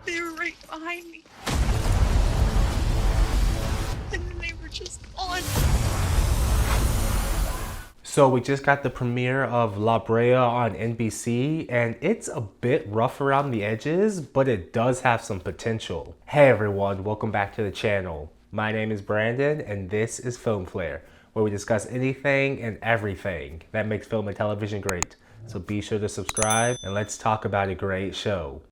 They were right behind me. And then they were just gone. So we just got the premiere of Brea on NBC, and it's a bit rough around the edges, but it does have some potential. Hey everyone, welcome back to the channel. My name is Brandon, and this is Film Flare, where we discuss anything and everything that makes film and television great. So be sure to subscribe, and let's talk about a great show.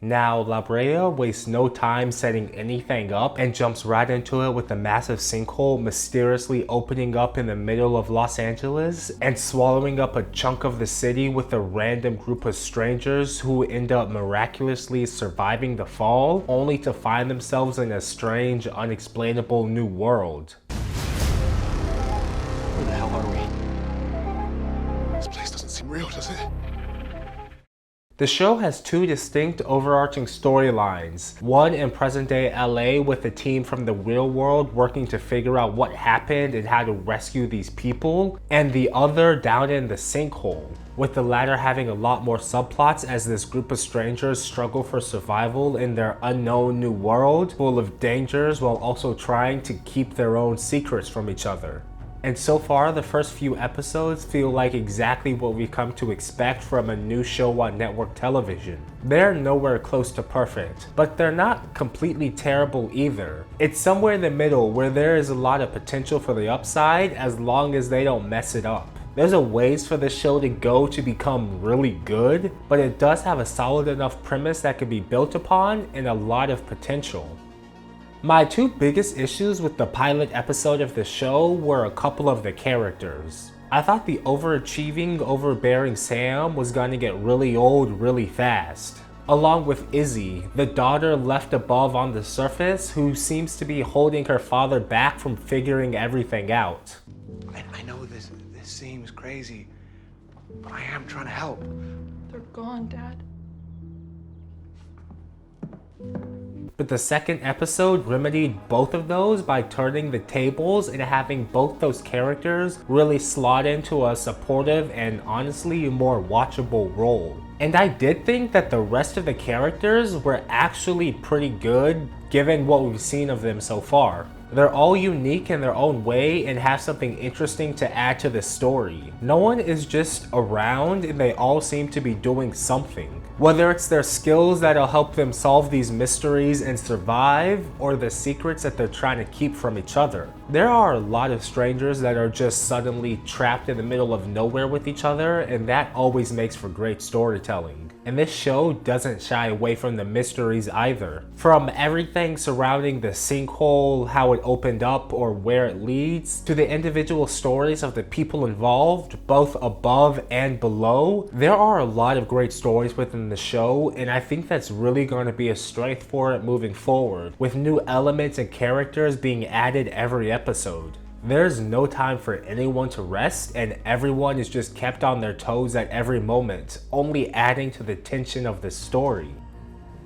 Now, Brea wastes no time setting anything up and jumps right into it with a massive sinkhole mysteriously opening up in the middle of Los Angeles and swallowing up a chunk of the city with a random group of strangers who end up miraculously surviving the fall, only to find themselves in a strange, unexplainable new world. Where the hell are we? This place doesn't seem real, does it? The show has two distinct overarching storylines. One in present-day LA with a team from the real world working to figure out what happened and how to rescue these people, and the other down in the sinkhole, with the latter having a lot more subplots as this group of strangers struggle for survival in their unknown new world full of dangers while also trying to keep their own secrets from each other. And so far, the first few episodes feel like exactly what we've come to expect from a new show on network television. They're nowhere close to perfect, but they're not completely terrible either. It's somewhere in the middle where there is a lot of potential for the upside as long as they don't mess it up. There's a ways for the show to go to become really good, but it does have a solid enough premise that can be built upon and a lot of potential. My two biggest issues with the pilot episode of the show were a couple of the characters. I thought the overachieving, overbearing Sam was gonna get really old really fast. Along with Izzy, the daughter left above on the surface who seems to be holding her father back from figuring everything out. I know this seems crazy, but I am trying to help. They're gone, Dad. But the second episode remedied both of those by turning the tables and having both those characters really slot into a supportive and honestly more watchable role. And I did think that the rest of the characters were actually pretty good given what we've seen of them so far. They're all unique in their own way and have something interesting to add to the story. No one is just around and they all seem to be doing something. Whether it's their skills that'll help them solve these mysteries and survive, or the secrets that they're trying to keep from each other. There are a lot of strangers that are just suddenly trapped in the middle of nowhere with each other, and that always makes for great storytelling. And this show doesn't shy away from the mysteries either. From everything surrounding the sinkhole, how it opened up or where it leads, to the individual stories of the people involved, both above and below. There are a lot of great stories within the show, and I think that's really going to be a strength for it moving forward, with new elements and characters being added every episode. There's no time for anyone to rest, and everyone is just kept on their toes at every moment, only adding to the tension of the story.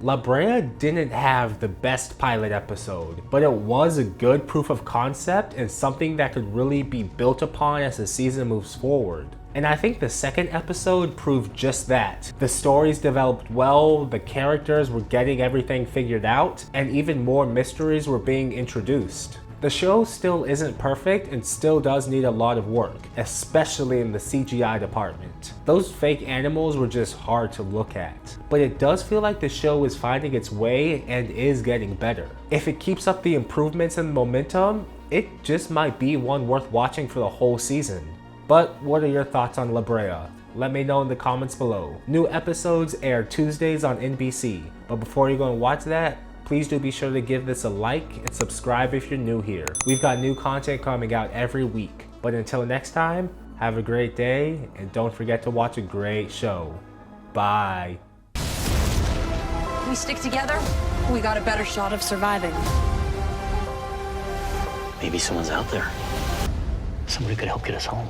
Brea didn't have the best pilot episode, but it was a good proof of concept and something that could really be built upon as the season moves forward. And I think the second episode proved just that. The stories developed well, the characters were getting everything figured out, and even more mysteries were being introduced. The show still isn't perfect and still does need a lot of work, especially in the CGI department. Those fake animals were just hard to look at. But it does feel like the show is finding its way and is getting better. If it keeps up the improvements and momentum, it just might be one worth watching for the whole season. But what are your thoughts on Brea? Let me know in the comments below. New episodes air Tuesdays on NBC, but before you go and watch that, please do be sure to give this a like and subscribe if you're new here. We've got new content coming out every week. But until next time, have a great day and don't forget to watch a great show. Bye. We stick together, we got a better shot of surviving. Maybe someone's out there. Somebody could help get us home.